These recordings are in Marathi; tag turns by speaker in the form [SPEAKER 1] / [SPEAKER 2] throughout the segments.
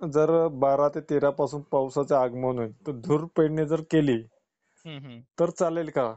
[SPEAKER 1] जर 12 ते 13 पासून पावसाचे आगमन होईल तर धूर पेरणी जर केली
[SPEAKER 2] हम्म हम्म.
[SPEAKER 1] तर चालेल का?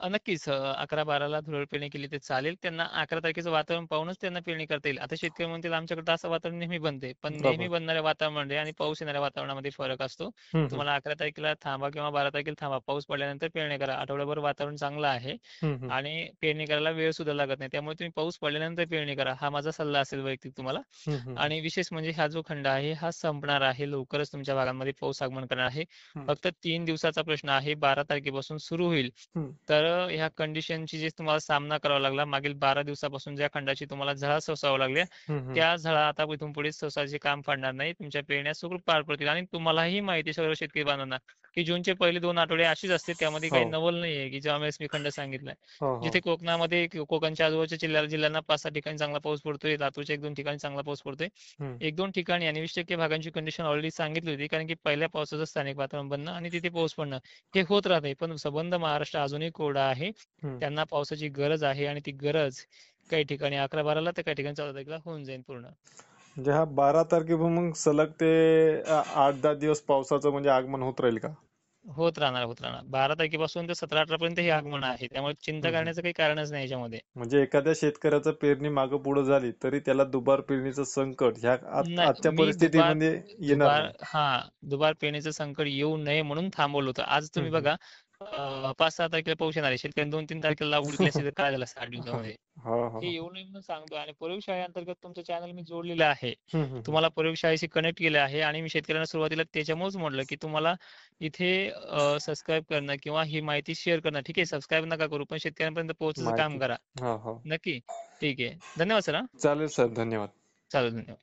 [SPEAKER 2] नक्कीच 11-12ला धुळवड पेरणी केली तर चालेल. त्यांना 11 तारखेचं वातावरण पाहूनच त्यांना पेरणी करता येईल. आता शेतकरी म्हणतील आमच्याकडे असं वातावरण नेहमी बनते. पण नेहमी
[SPEAKER 1] बरोबर.
[SPEAKER 2] बनणाऱ्या वातावरणामध्ये आणि पाऊस येणाऱ्या वातावरणामध्ये फरक असतो.
[SPEAKER 1] हं, हं.
[SPEAKER 2] तुम्हाला 11 तारखेला थांबा किंवा 12 तारखेला थांबा. पाऊस पडल्यानंतर पेरणी करा. आठवड्याभर वातावरण चांगलं आहे
[SPEAKER 1] हं, हं.
[SPEAKER 2] आणि पेरणी करायला वेळ सुद्धा लागत नाही. त्यामुळे तुम्ही पाऊस पडल्यानंतर पेरणी करा. हा माझा सल्ला असेल वैयक्तिक तुम्हाला.
[SPEAKER 1] हं, हं.
[SPEAKER 2] आणि विशेष म्हणजे हा जो खंड आहे हा संपणार आहे. लवकरच तुमच्या भागांमध्ये पाऊस आगमन करणार आहे.
[SPEAKER 1] हं,
[SPEAKER 2] फक्त 3 दिवसाचा प्रश्न आहे. 12 तारखेपासून सुरू होईल.
[SPEAKER 1] हं.
[SPEAKER 2] तर ह्या कंडिशनची जे तुम्हाला सामना करावा लागला मागील 12 दिवसापासून ज्या खंडाची तुम्हाला झळा सोसाव्या लागल्या
[SPEAKER 1] हं, हं.
[SPEAKER 2] त्या झळा आता इथून पुढे सोसायचे काम पडणार नाही. तुमच्या पेरण्या सुखरूप पार पडतील आणि तुम्हालाही माहिती आहे सर्व शेतकरी बांधवांना की जूनचे पहिले 2 आठवडे अशीच असते. त्यामध्ये काही
[SPEAKER 1] हो.
[SPEAKER 2] नवल नाहीये की ज्यावेळेस मी खंड सांगितलाय.
[SPEAKER 1] हो, हो.
[SPEAKER 2] जिथे कोकणामध्ये कोकणच्या आजूबाजूच्या जिल्ह्यांना 5-6 ठिकाणी चांगला पाऊस पडतोय. लातूरच्या 1-2 ठिकाणी चांगला पाऊस पडतोय.
[SPEAKER 1] हं,
[SPEAKER 2] 1-2 ठिकाणी आणि 20% भागांची कंडिशन ऑलरेडी सांगितली होती. कारण की पहिल्या पावसाचं स्थानिक वातावरण बनणं आणि तिथे पाऊस पडणं हे होत राहते. पण संबंध महाराष्ट्र अजूनही कोरडा आहे.
[SPEAKER 1] हं.
[SPEAKER 2] त्यांना पावसाची गरज आहे आणि ती गरज काही ठिकाणी 11-12ला तर काही ठिकाणी 14 तारखेला होऊन जाईल पूर्ण.
[SPEAKER 1] म्हणजे हा 12 तारखेपासून मग सलग ते 8-10 दिवस पावसाचं म्हणजे आगमन होत राहील का?
[SPEAKER 2] होत राहणार. 12 तारखेपासून ते 17-18 पर्यंत हे आगमन आहे. त्यामुळे चिंता
[SPEAKER 1] हं, हं.
[SPEAKER 2] करण्याचं काही कारणच नाही याच्यामध्ये.
[SPEAKER 1] म्हणजे एखाद्या शेतकऱ्याचं पेरणी मागं पुढं झाली तरी त्याला दुबार पेरणीचं संकट ह्या
[SPEAKER 2] नाही
[SPEAKER 1] आजच्या
[SPEAKER 2] मी दुबार
[SPEAKER 1] परिस्थितीमध्ये येणार
[SPEAKER 2] दुबार
[SPEAKER 1] नाही.
[SPEAKER 2] हा दुबार पेरणीचं संकट येऊ नये म्हणून थांबवलं होतं. आज
[SPEAKER 1] हं,
[SPEAKER 2] तुम्ही
[SPEAKER 1] हं.
[SPEAKER 2] बघा 5-6 तारखेला पाऊस येणार आहे. शेतकऱ्यांनी 2-3 तारखेला लागवड केली असेल तर काय झालं 60 दिवसामध्ये.
[SPEAKER 1] हो, हो,
[SPEAKER 2] हे
[SPEAKER 1] हो.
[SPEAKER 2] येऊ नये म्हणून सांगतोय आणि प्रयोगशाळेअंतर्गत तुमचं चॅनल मी जोडलेलं आहे.
[SPEAKER 1] हं, हं, हं.
[SPEAKER 2] तुम्हाला प्रयोगशाळेशी कनेक्ट केलं आहे आणि मी शेतकऱ्यांना सुरुवातीला त्याच्यामुळेच म्हटलं की तुम्हाला इथे सबस्क्राईब करणं किंवा ही माहिती शेअर करणं. ठीक आहे, सबस्क्राईब नका करू पण शेतकऱ्यांपर्यंत पोहोचायचं काम
[SPEAKER 1] माहिती.
[SPEAKER 2] करा.
[SPEAKER 1] हो, हो.
[SPEAKER 2] नक्की. ठीक आहे. धन्यवाद सर.
[SPEAKER 1] चालेल सर. धन्यवाद.
[SPEAKER 2] चालेल. धन्यवाद.